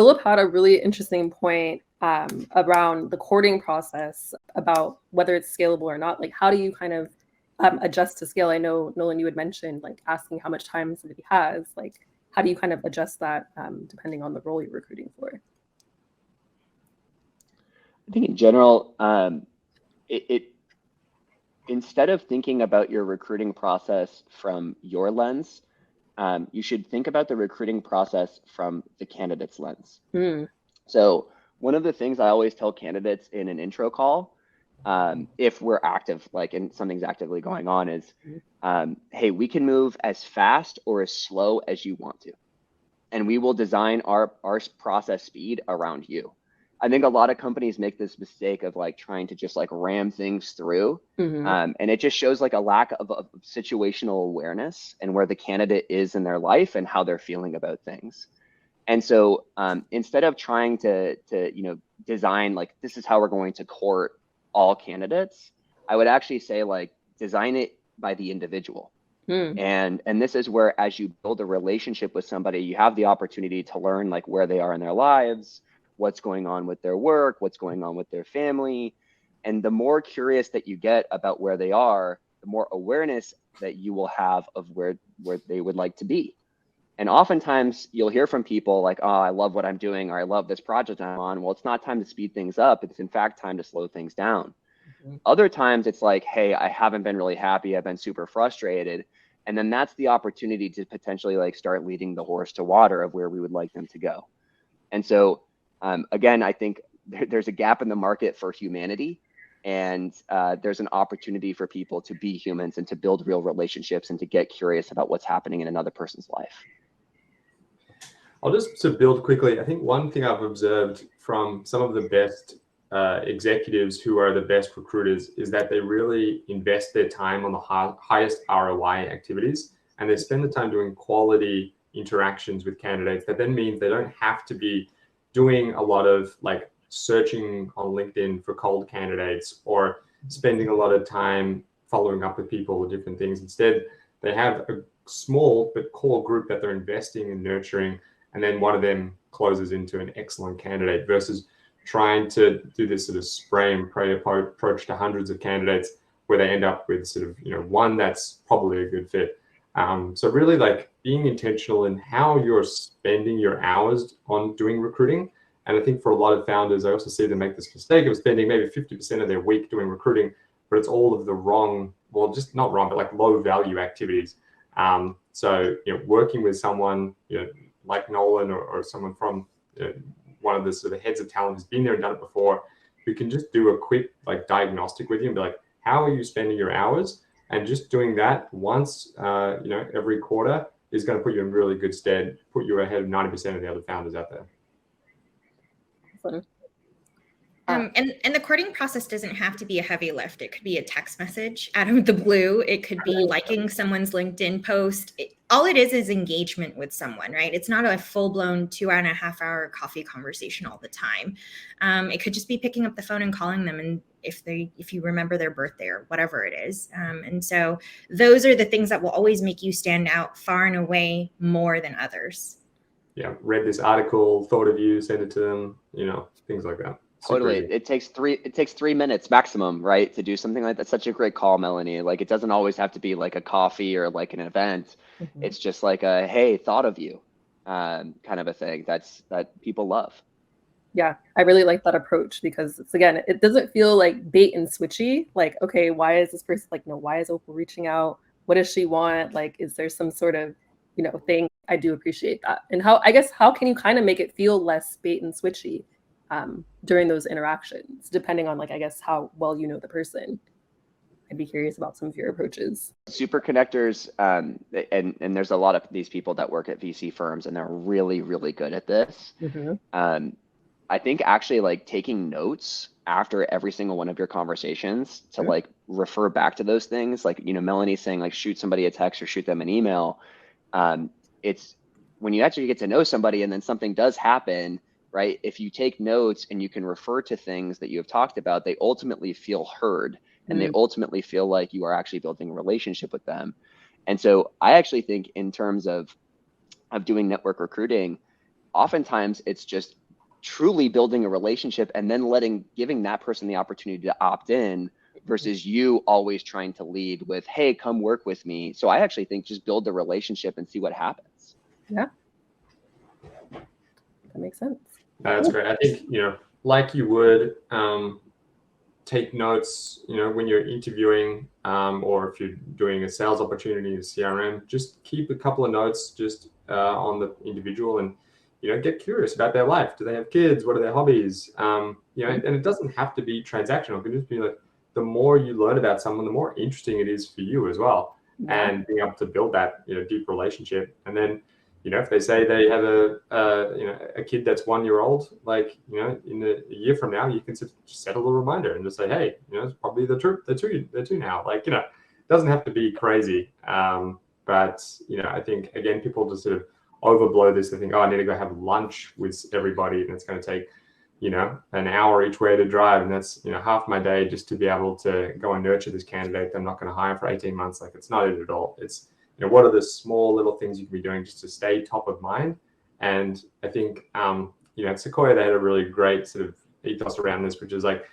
Philip had a really interesting point around the courting process, about whether it's scalable or not. Like, how do you kind of adjust to scale? I know, Nolan, you had mentioned like asking how much time somebody has. Like, how do you kind of adjust that depending on the role you're recruiting for? I think in general, instead of thinking about your recruiting process from your lens, you should think about the recruiting process from the candidate's lens. So one of the things I always tell candidates in an intro call, if we're active, like, and something's actively going on, is, hey, we can move as fast or as slow as you want to, and we will design our process speed around you. I think a lot of companies make this mistake of like trying to just like ram things through. And it just shows like a lack of situational awareness and where the candidate is in their life and how they're feeling about things. And so instead of trying to design like, this is how we're going to court all candidates, I would actually say like design it by the individual. And this is where, as you build a relationship with somebody, you have the opportunity to learn like where they are in their lives, what's going on with their work, what's going on with their family. And the more curious that you get about where they are, the more awareness that you will have of where they would like to be. And oftentimes you'll hear from people like, oh, I love what I'm doing, or I love this project I'm on. Well, it's not time to speed things up. It's in fact time to slow things down. Other times it's like, hey, I haven't been really happy. I've been super frustrated. And then that's the opportunity to potentially like start leading the horse to water of where we would like them to go. And so again, I think there's a gap in the market for humanity, and there's an opportunity for people to be humans and to build real relationships and to get curious about what's happening in another person's life. I'll just to build quickly. I think one thing I've observed from some of the best executives who are the best recruiters is that they really invest their time on the highest ROI activities, and they spend the time doing quality interactions with candidates. That then means they don't have to be doing a lot of like searching on LinkedIn for cold candidates or spending a lot of time following up with people or different things. Instead, they have a small but core group that they're investing in nurturing, and then one of them closes into an excellent candidate, versus trying to do this sort of spray and pray approach to hundreds of candidates where they end up with sort of, one that's probably a good fit. So really like being intentional in how you're spending your hours on doing recruiting. And I think for a lot of founders, I also see them make this mistake of spending maybe 50% of their week doing recruiting, but it's all of the wrong, well, just not wrong, but like low value activities. So, working with someone, like Nolan or someone from one of the sort of heads of talent who's been there and done it before, who can just do a quick like diagnostic with you and be like, how are you spending your hours? And just doing that once, every quarter is going to put you in really good stead, put you ahead of 90% of the other founders out there. And the courting process doesn't have to be a heavy lift. It could be a text message out of the blue. It could be liking someone's LinkedIn post. All it is engagement with someone, right? It's not a full-blown 2.5 hour coffee conversation all the time. It could just be picking up the phone and calling them, and if you remember their birthday or whatever it is. And so those are the things that will always make you stand out far and away more than others. Yeah, read this article, thought of you, send it to them, things like that. Totally. It takes 3 minutes maximum, right, to do something like that. Such a great call, Melanie. Like, it doesn't always have to be like a coffee or like an event. It's just like a, hey, thought of you, kind of a thing that people love. Yeah, I really like that approach, because it's, again, it doesn't feel like bait and switchy. Like, okay, why is this person like, no, why is Opal reaching out? What does she want? Like, is there some sort of, thing? I do appreciate that. And how can you kind of make it feel less bait and switchy during those interactions, depending on, like, I guess, how well you know the person? I'd be curious about some of your approaches. Super connectors, and there's a lot of these people that work at VC firms, and they're really, really good at this. I think actually like taking notes after every single one of your conversations to like refer back to those things, like, Melanie's saying like shoot somebody a text or shoot them an email. It's when you actually get to know somebody and then something does happen, right? If you take notes and you can refer to things that you have talked about, they ultimately feel heard, and they ultimately feel like you are actually building a relationship with them. And so I actually think in terms of doing network recruiting, oftentimes it's just truly building a relationship and then giving that person the opportunity to opt in versus you always trying to lead with, hey, come work with me. So I actually think just build the relationship and see what happens. Yeah. That makes sense. That's great. I think, like you would take notes, when you're interviewing or if you're doing a sales opportunity in CRM, just keep a couple of notes just on the individual and, get curious about their life. Do they have kids? What are their hobbies? And it doesn't have to be transactional. It can just be like, the more you learn about someone, the more interesting it is for you as well. Yeah. And being able to build that, deep relationship. And then, if they say they have a kid that's 1 year old, like, in a year from now, you can just settle a reminder and just say, hey, it's probably they're two now. Like, it doesn't have to be crazy. But, I think, again, people just sort of overblow this. They think, I need to go have lunch with everybody. And it's going to take, an hour each way to drive. And that's, half my day just to be able to go and nurture this candidate that I'm not going to hire for 18 months. Like, it's not it at all. It's, what are the small little things you can be doing just to stay top of mind? And I think, at Sequoia, they had a really great sort of ethos around this, which is like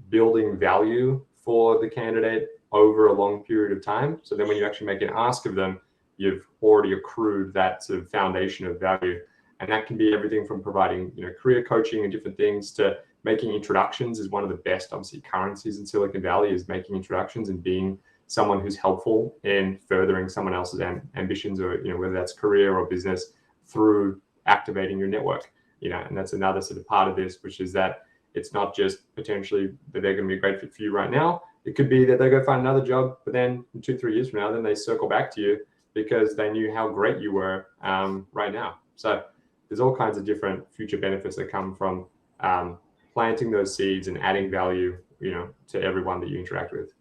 building value for the candidate over a long period of time. So then when you actually make an ask of them, you've already accrued that sort of foundation of value. And that can be everything from providing, career coaching and different things to making introductions is one of the best, obviously, currencies in Silicon Valley is making introductions and being someone who's helpful in furthering someone else's ambitions or, whether that's career or business through activating your network, and that's another sort of part of this, which is that it's not just potentially that they're going to be a great fit for you right now. It could be that they go find another job, but then 2-3 years from now, then they circle back to you because they knew how great you were right now. So there's all kinds of different future benefits that come from planting those seeds and adding value, to everyone that you interact with.